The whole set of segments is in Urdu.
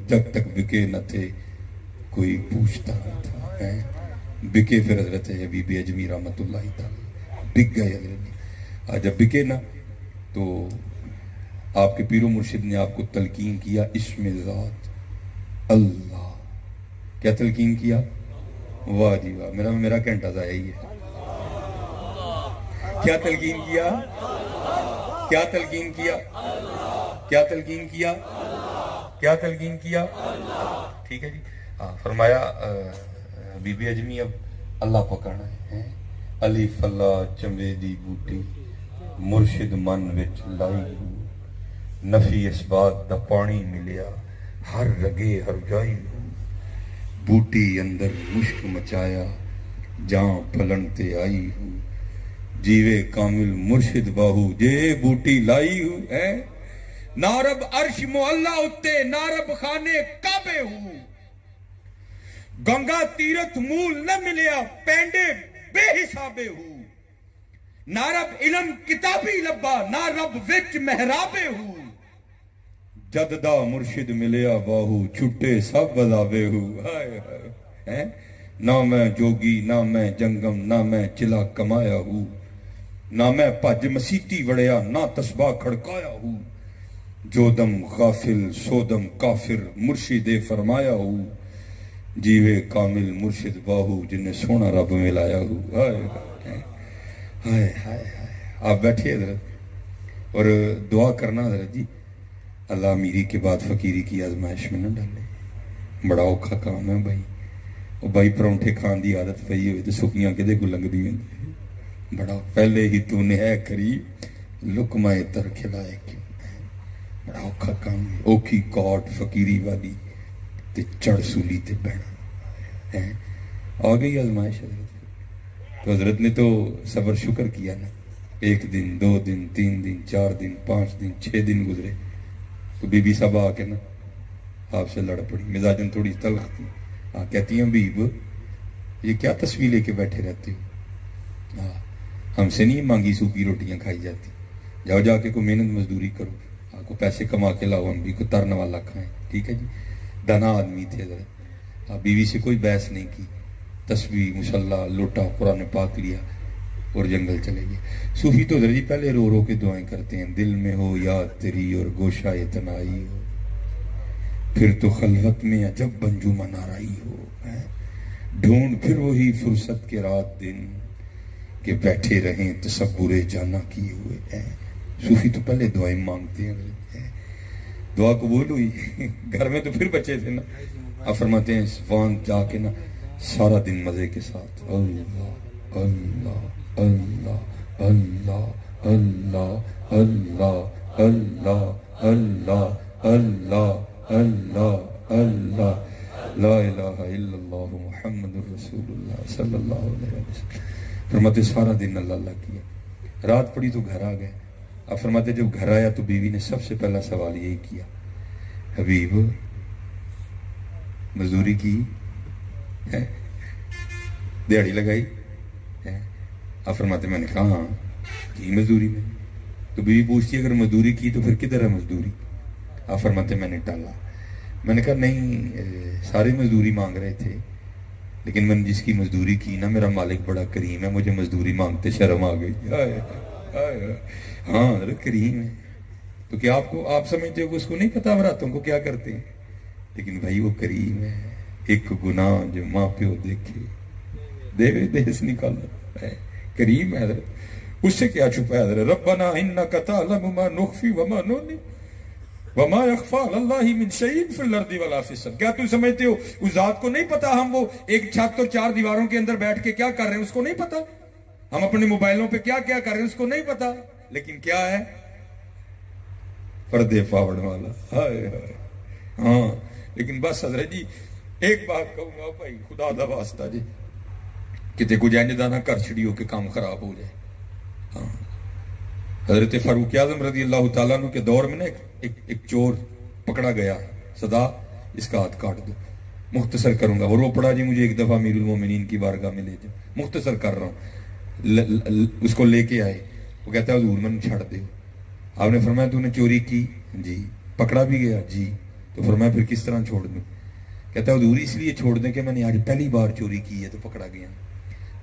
جب تک بکے نہ تھے کوئی پوچھتا نہ تھا. بکے پھر حضرت حبیب اجمی رحمت اللہ تعالی بک گئے حضرت. جب بکے نا تو آپ کے پیر و مرشد نے آپ کو تلقین کیا اسم ذات اللہ. کیا تلقین کیا؟ واہ جی واہ, میرا گھنٹہ ضائع ہی ہے. کیا تلقین کیا؟ کیا تلقین کیا؟ کیا تلقین کیا؟ کیا تلقین کیا؟ ٹھیک ہے جی. فرمایا بی بی اجمی اب اللہ پکڑنا ہے. الف اللہ چمبے دی بوٹی مرشد من وچ لائی نفی اس بات دا پانی ملیا ہر رگے ہر جائی بوٹی اندر مشک مچایا جاں پھلن تے آئی ہوں جیوے کامل مرشد باہو جے بوٹی لائی ہوں. نارب عرش معلہ اتے نارب خانے کعبے ہوں گنگا تیرت مول نہ ملیا پینڈے بے حسابے ہوں نارب علم کتابی لبا نارب وچ محرابے ہوں جددہ مرشد ملیا باہو چھٹے سب بذابے ہوں. نہ میں جوگی نہ میں جنگم نہ میں چلا کمایا ہوں نہ میں پج مسیتی وڑیا نہ تسباہ کھڑکایا ہوں جو دم غافل سو دم کافر مرشد فرمایا ہوں جیوے کامل مرشد باہو جنہیں سونا رب ملایا ہوں. ہائے ہائے آپ بیٹھیے حضرت اور دعا کرنا حضرت جی اللہ امیری کے بعد فقیری کی آزمائش میں نہ ڈالے. بڑا اوکھا کام ہے بھائی. وہ بھائی پرونٹھے کھان دی عادت پئی ہوئی تو سکیاں کدے کو لنگ دی بڑا پہلے ہی تو نے ہے قریب لقمہ تر کھلائے کیوں. بڑا اوکھا کام ہے. اوکھی کوٹ فقیری والی تے چڑھ سولی تے بہنا آ گئی آزمائش حضرت. تو حضرت نے تو صبر شکر کیا نا. 1 دن 2 دن 3 دن 4 دن 5 دن 6 دن گزرے تو بی بی صاحب آ کے نا آپ سے لڑ پڑی. مزاجن تھوڑی تلخ تھی. کہتی ہیں بیب یہ کیا تصویر لے کے بیٹھے رہتے ہو. ہم سے نہیں مانگی سوکھی روٹیاں کھائی جاتی. جاؤ جا کے کوئی محنت مزدوری کرو آپ کو پیسے کما کے لاؤ ہم بھی کو ترن والا کھائیں. ٹھیک ہے جی. دانا آدمی تھے حضرت. بیوی سے کوئی بحث نہیں کی. تسبیح مصلی لوٹا قرآن پاک لیا اور جنگل چلے گئے. صوفی تو حضرت جی پہلے رو رو کے دعائیں کرتے ہیں. دل میں ہو یاد تیری اور گوشہ تنائی ہو پھر تو خلوت میں عجب بنجومن آرائی ہو ڈھونڈ پھر وہی فرصت کے رات دن کہ بیٹھے رہیں تصور جانا کیے ہوئے. صوفی تو پہلے دعائیں مانگتے ہیں. دعا قبول ہوئی. گھر میں تو پھر بچے تھے نا. آپ فرماتے ہیں وان جا کے نا سارا دن مزے کے ساتھ اللہ اللہ اللہ اللہ اللہ اللہ اللہ اللہ اللہ اللہ اللہ لا الہ الا اللہ محمد رسول اللہ صلی اللہ علیہ وسلم. فرماتے سارا دن اللہ اللہ کیا. رات پڑی تو گھر آ گئے. اب فرماتے جب گھر آیا تو بیوی نے سب سے پہلا سوال یہی کیا حبیب مزدوری کی ہے دیہڑی لگائی ہے. اب فرماتے میں نے کہا ہاں کی مزدوری میں. تو بیوی پوچھتی اگر مزدوری کی تو پھر کدھر ہے مزدوری. آپ فرماتے میں نے ٹالا. میں نے کہا نہیں سارے مزدوری مانگ رہے تھے لیکن میں نے جس کی مزدوری کی نا میرا مالک بڑا کریم ہے مجھے مزدوری مانگتے شرم آ گئی. ہاں کریم ہے. تو کیا آپ سمجھتے ہو کہ اس کو نہیں پتا راتوں کو کیا کرتے ہیں. لیکن بھائی وہ کریم ہے. ایک گناہ جو ماں پیو دیکھے دیوے دیس نکالا ہے. کریم ہے حضرت. اس سے کیا چھپا ہے حضرت. ربنا انک تعلم ما نخفی وما نعلن وما یخفی علی اللہ من شیء فی الارض ولا فی السماء. کیا تم سمجھتے ہو اس ذات کو نہیں پتا ہم وہ ایک چھت اور 4 دیواروں کے اندر بیٹھ کے کیا کر رہے ہیں اس کو نہیں پتا. ہم اپنے موبائلوں پہ کیا کیا کر رہے ہیں اس کو نہیں پتا. لیکن کیا ہے پردے پاوڑ والا. ہائے ہائے. ہاں لیکن بس حضرت جی ایک بات کہوں گا بھائی خدا دا واسطہ جی کتے کو جائیں نہ کر چھڑیو کہ کام خراب ہو جائے. ہاں حضرت فاروق اعظم رضی اللہ تعالیٰ عنہ کے دور میں نا ایک چور پکڑا گیا. صدا اس کا ہاتھ کاٹ دو. مختصر کروں گا. وہ رو پڑا جی مجھے ایک دفعہ امیر المومنین کی بارگاہ میں لے جاؤ. مختصر کر رہا ہوں. اس کو لے کے آئے. وہ کہتا ہے حضور میں چھڑ دے. آپ نے فرمایا تو نے چوری کی؟ جی. پکڑا بھی گیا؟ جی. تو تو فرمایا پھر کس طرح چھوڑ دوں؟ کہتا ہے حضور اس لیے چھوڑ دیں کہ میں نے آج پہلی بار چوری کی ہے تو پکڑا گیا،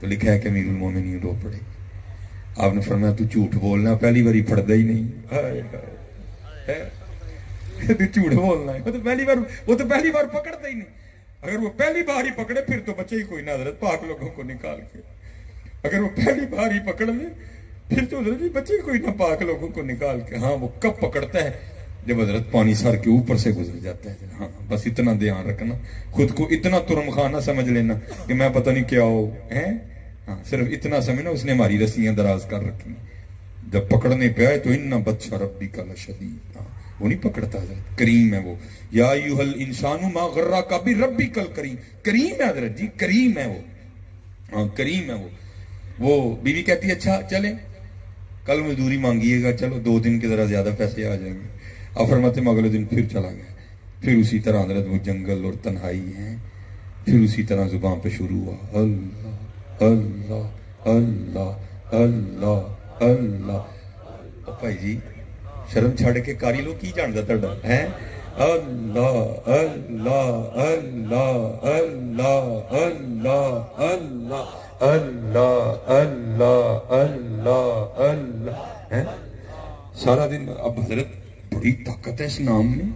تو لکھا ہے کہ امیر المومنین رو پڑے۔ آپ نے فرمایا تو جھوٹ بولنا، پہلی بار ہی پڑھتا ہی نہیں، تو جھوٹ بولنا ہے، وہ تو پہلی بار پکڑتا ہی نہیں۔ اگر وہ پہلی بار ہی پکڑے پھر تو بچے ہی کوئی نہ حضرت، پاک لوگوں کو نکال کے۔ اگر وہ پہلی بار ہی پکڑ لے پھر تو حضرت جی بچے کوئی نہ، پاک لوگوں کو نکال کے۔ ہاں وہ کب پکڑتا ہے؟ جب حضرت پانی سر کے اوپر سے گزر جاتا ہے۔ ہاں بس اتنا دھیان رکھنا، خود کو اتنا ترم خانہ سمجھ لینا کہ میں پتہ نہیں کیا ہو ہے۔ ہاں صرف اتنا سمجھنا اس نے ہماری رسیاں دراز کر رکھی ہیں، جب پکڑنے پہ آئے تو ان بطش ربک لشدید۔ ہاں وہ نہیں پکڑتا حضرت، کریم ہے وہ۔ یا ایھا الانسان ما غرک بربک الکریم، کریم ہے حضرت جی، کریم ہے وہ۔ ہاں کریم ہے وہ بیوی کہتی ہے اچھا چلیں کل مزدوری مانگیے گا، چلو 2 دن کے ذرا زیادہ پیسے آ جائیں گے۔ اب فرماتے ہیں اگلے دن پھر چلا گیا، پھر اسی طرح حضرت وہ جنگل اور تنہائی ہیں، پھر اسی طرح زبان پہ شروع ہوا اللہ اللہ اللہ اللہ اللہ۔ او بھائی جی شرم چھڑ کے کاری لو کی جاندا تہاڈا ہے؟ اللہ اللہ اللہ اللہ اللہ اللہ اللہ اللہ اللہ اللہ ہے سارا دن۔ اب حضرت بڑی طاقت ہے اس نام میں،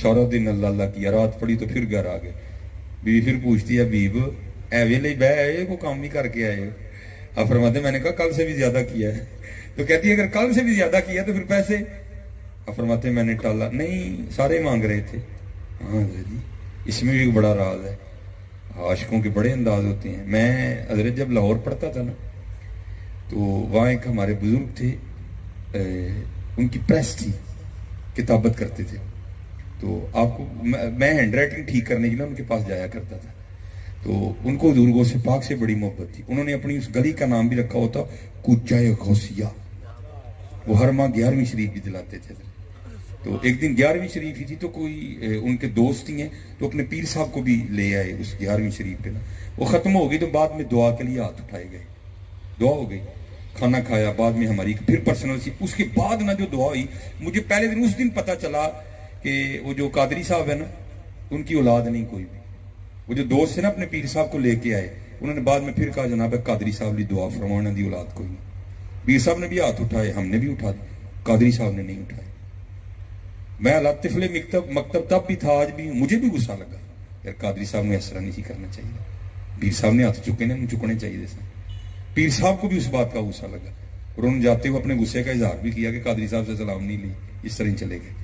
سارا دن اللہ اللہ کیا، رات پڑی تو پھر گھر آ گئے۔ بیوی پھر پوچھتی ہے بیب اے ویلے بہ آئے کو کام بھی کر کے آئے؟ اب فرماتے میں نے کہا کل سے بھی زیادہ کیا ہے۔ تو کہتی ہے اگر کل سے بھی زیادہ کیا تو پھر پیسے؟ اب فرماتے میں نے ٹالا، نہیں سارے مانگ رہے تھے۔ ہاں حضرت جی اس میں بھی بڑا راز ہے، عاشقوں کے بڑے انداز ہوتے ہیں۔ میں حضرت جب لاہور پڑھتا تھا نا تو وہاں ایک ہمارے بزرگ تھے، ان کی پریس تھی، کتابت کرتے تھے، تو آپ کو میں ہینڈ رائٹنگ ٹھیک کرنے کے لیے ان کے پاس جایا کرتا تھا۔ تو ان کو حضور سے پاک سے بڑی محبت تھی، انہوں نے اپنی اس گلی کا نام بھی رکھا ہوتا کوچہ غوثیہ۔ وہ ہر ماہ 11ویں شریف بھی دلاتے تھے۔ تو ایک دن 11ویں شریف ہی تھی تو کوئی ان کے دوست ہی ہیں تو اپنے پیر صاحب کو بھی لے آئے اس 11ویں شریف پہ نا۔ وہ ختم ہو گئی تو بعد میں دعا کے لیے ہاتھ اٹھائے گئے، دعا ہو گئی، کھانا کھایا، بعد میں ہماری پھر پرسنل سی اس کے بعد نا جو دعا ہوئی، مجھے پہلے دن اس دن پتا چلا کہ وہ جو قادری صاحب ہے نا ان کی اولاد نہیں کوئی بھی۔ وہ جو دوست ہے نا اپنے پیر صاحب کو لے کے آئے، انہوں نے بعد میں پھر کہا جناب قادری صاحب لی دعا فرمانا دی اولاد کوئی نہیں۔ پیر صاحب نے بھی ہاتھ اٹھائے، ہم نے بھی اٹھا دی، قادری صاحب نے نہیں اٹھائے۔ میں لطفل مکتب تب بھی تھا، آج بھی ہوں، مجھے بھی غصہ لگا یار قادری صاحب نے اس طرح نہیں کرنا چاہیے، پیر صاحب نے ہاتھ چکے نے چکنے چاہیے تھے۔ پیر صاحب کو بھی اس بات کا غصہ لگا اور انہوں نے جاتے ہوئے اپنے غصے کا اظہار بھی کیا کہ قادری صاحب سے سلام نہیں لی، اس طرح ہی چلے گئے۔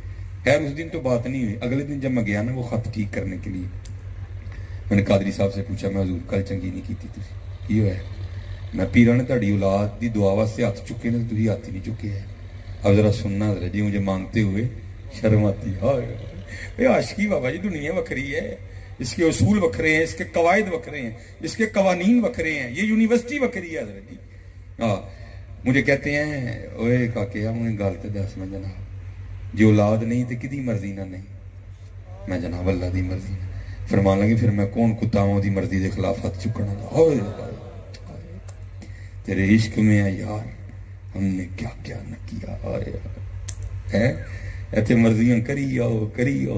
خیر اس دن تو بات نہیں ہوئی۔ اگلے دن جب میں گیا نا وہ خط ٹھیک کرنے کے لیے، میں نے قادری صاحب سے پوچھا میں حضور کل چنگی نہیں کی تھی کی ہوا ہے؟ میں پیرا نے تہاڈی اولاد دی دعا واسطے ہاتھ چکے نے، تسی ہاتھ ہی نہیں چکے ہے۔ اب ذرا سننا حضرت جی، مجھے مانگتے ہوئے شرم آتی ہے۔ عاشقی بابا جی دنیا وکھری ہے، اس کے اصول وکھرے ہیں، اس کے قواعد وکھرے ہیں، اس کے قوانین وکھرے ہیں، یہ یونیورسٹی وکھری ہے حضرت جی۔ مجھے کہتے ہیں اوے کاکے انہیں گل تے دس میں جناب جی اولاد نہیں تے کدی مرضی نہ نہیں، میں جناب اللہ دی مرضی نہ فرمان لگے، پھر میں کون کتا ہوں دی مرضی دے خلاف ہاتھ چکنا لا۔ تیرے عشق میں ہے یار ہم نے کیا کیا نہ کیا ہے، ایتھے مرضیاں کری آؤ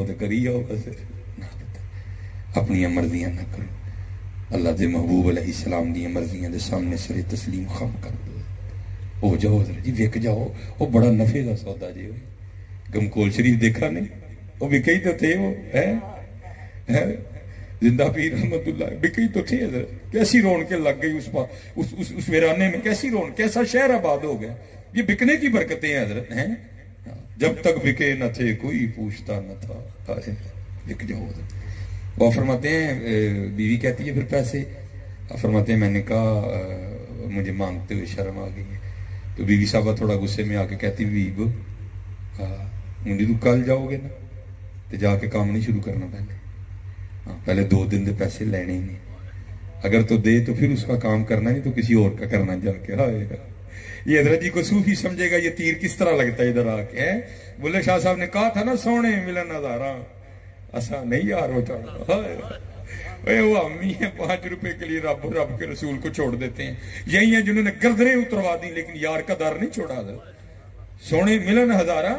تو کری آؤ، بس اپنی مرضیاں نہ کرو، اللہ دے محبوب علیہ السلام دی مرضیاں دے سامنے سرے تسلیم خم کر دو، ہو جاؤ حضرت جی، وک جاؤ۔ وہ بڑا نفع کا سودا جی، گمکول شریف دیکھا نہیں، وہ وکے ہی تو تھے، وہ ہے زندہ پیر رحمت اللہ وکے ہی تو تھے حضرت۔ کیسی رونقیں لگ گئی اس ویرانے میں، کیسی رونق، کیسا شہر آباد ہو گیا۔ یہ بکنے کی برکتیں ہیں حضرت ہیں، جب تک بکے نہ تھے کوئی پوچھتا نہ تھا، بک جاؤ حضرت۔ وہ فرماتے ہیں بیوی کہتی ہے پھر پیسے؟ فرماتے ہیں میں نے کہا مجھے مانگتے ہوئے شرم آ گئی ہے۔ تو بیوی صاحبہ تھوڑا غصے میں آ کے کہتی بیب مجھے تو کل جاؤ گے نا تو جا کے کام نہیں شروع کرنا، پہلے 2 دن دے پیسے لینے ہی نہیں، اگر تو دے تو پھر اس کا کام کرنا نہیں تو کسی اور کا کرنا جا کے۔ یہ حضرت جی کو صوفی سمجھے گا یہ تیر کس طرح لگتا ہے ادھر آ کے۔ بلے شاہ صاحب نے کہا تھا نا سونے ملن ہزاراں ایسا نہیں یار ہوتا، وہ امی ہیں 5 روپے کے لیے رب کے رسول کو چھوڑ دیتے ہیں، یہی ہیں جنہوں نے گردنیں اتروا دی لیکن یار کا در نہیں چھوڑا۔ حضرت سونے ملن ہزاراں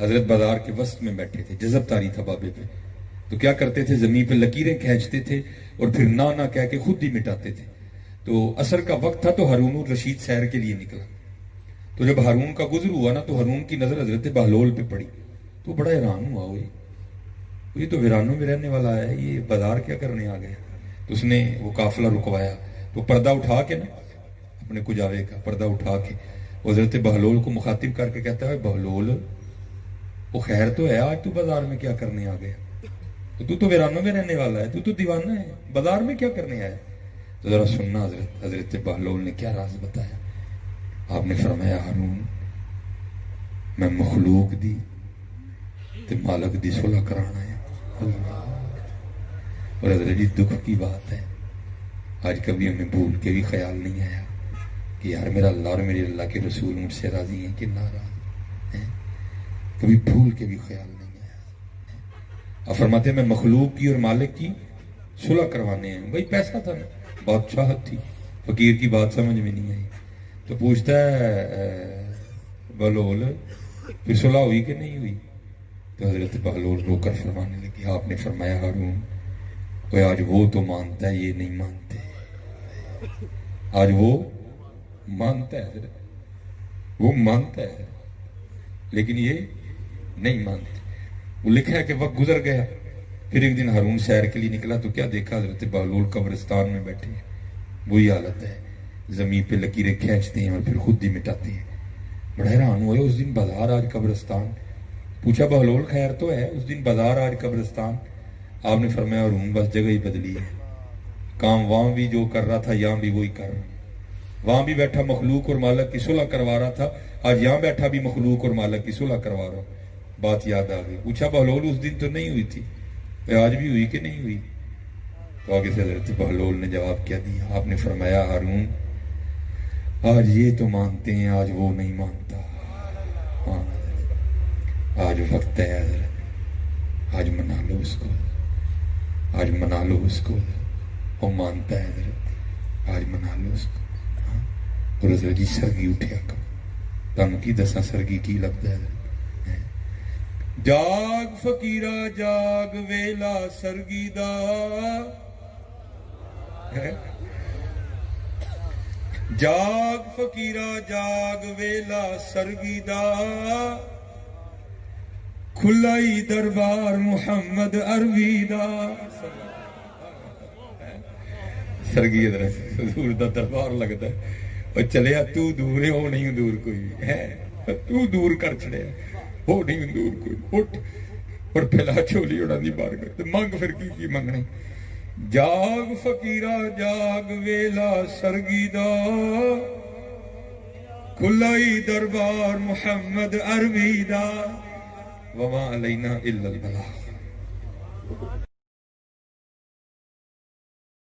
حضرت بازار کے وسط میں بیٹھے تھے، جذب طاری تھا بابے پہ، تو کیا کرتے تھے، زمین پہ لکیریں کھینچتے تھے اور پھر نہ کہہ کے خود ہی مٹاتے تھے۔ تو عصر کا وقت تھا تو ہارون الرشید سیر کے لیے نکلا، تو جب ہارون کا گزر ہوا نا تو ہارون کی نظر حضرت بہلول پہ پڑی، تو بڑا حیران ہوا، یہ تو ویرانوں میں رہنے والا ہے، یہ بازار کیا کرنے آ گیا؟ تو اس نے وہ قافلہ رکوایا، تو پردہ اٹھا کے نا اپنے کجاوے کا پردہ اٹھا کے وہ حضرت بہلول کو مخاطب کر کے کہتا ہے، بہلول وہ خیر تو ہے، آج تو بازار میں کیا کرنے آ گیا؟ تو ویرانوں میں رہنے والا ہے، تو دیوانہ ہے، بازار میں کیا کرنے آیا؟ تو ذرا سننا حضرت بہلول نے کیا راز بتایا۔ آپ نے فرمایا، ہارون میں مخلوق دی تے مالک دی صلح کرانا ہے۔ اور حضرت جی دکھ کی بات ہے، آج کبھی ہمیں بھول کے بھی خیال نہیں آیا کہ یار میرا اللہ اور میرے اللہ کے رسول مجھ سے راضی ہیں کہ ناراض ہیں، کبھی بھول کے بھی خیال نہیں آیا۔ آپ فرماتے ہیں میں مخلوق کی اور مالک کی صلح کروانے ہیں۔ بھائی پیسہ تھا نا، بادشاہت تھی، فقیر کی بات سمجھ میں نہیں آئی، تو پوچھتا ہے بہلول پھر صلح ہوئی کہ نہیں ہوئی؟ تو حضرت بہلول رو کر فرمانے لگے، آپ نے فرمایا، ہارون آج وہ تو مانتا ہے، یہ نہیں مانتے، آج وہ مانتا ہے حضرت، وہ مانتا ہے لیکن یہ نہیں مانتے۔ وہ لکھا ہے کہ وقت گزر گیا، پھر ایک دن ہارون سیر کے لیے نکلا تو کیا دیکھا، حضرت بہلول قبرستان میں بیٹھے ہیں، وہی حالت ہے، زمین پہ لکیریں کھینچتے ہیں اور پھر خود ہی مٹاتے ہیں۔ بڑا حیران ہوئے، اس دن بازار آج قبرستان، پوچھا بہلول خیر تو ہے، اس دن بازار آج قبرستان؟ آپ نے فرمایا، ہارون بس جگہ ہی بدلی ہے، کام وہاں بھی جو کر رہا تھا یہاں بھی وہی کر رہا ہوں، وہاں بھی بیٹھا مخلوق اور مالک کی صلح کروا رہا تھا، آج یہاں بیٹھا بھی مخلوق اور مالک کی صلح کروا رہا ہوں۔ بات یاد آ گئی، پوچھا بہلول اس دن تو نہیں ہوئی تھی، آج بھی ہوئی کہ نہیں ہوئی؟ تو آگے سے حضرت بہلول نے جواب کیا دیا، آپ نے فرمایا، ہارون آج یہ تو مانتے ہیں، آج وہ نہیں مانتا، ہاں آج وقت ہے حضرت، آج منا لو اس کو، آج منا لو اس کو، وہ مانتا ہے حضرت، آج منا لو اس کو۔ اور حضرت جی سرگی اٹھیا کر تم کی دساں سرگی کی لگتا ہے حضرت، جاگ فقیرہ جاگ ویلا سرگی دا، جاگ فقیرہ جاگ ویلا سرگی دا، کھلائی دربار محمد عربی دا۔ سرگی حضرت حضور دا دربار لگتا ہے، اور چلیا تو دور ہے، وہ نہیں دور کوئی ہے، تو دور کر چڑیا، وہ نہیں دور کوئی، اٹھ اور پھیلا چولی اڑا دی بار کر، مانگ پھر کی منگنے، جاگ فقیرہ جاگ ویلا سرگی دا، کھلائی دربار محمد عربی دا، وما علینا الا البلاغ۔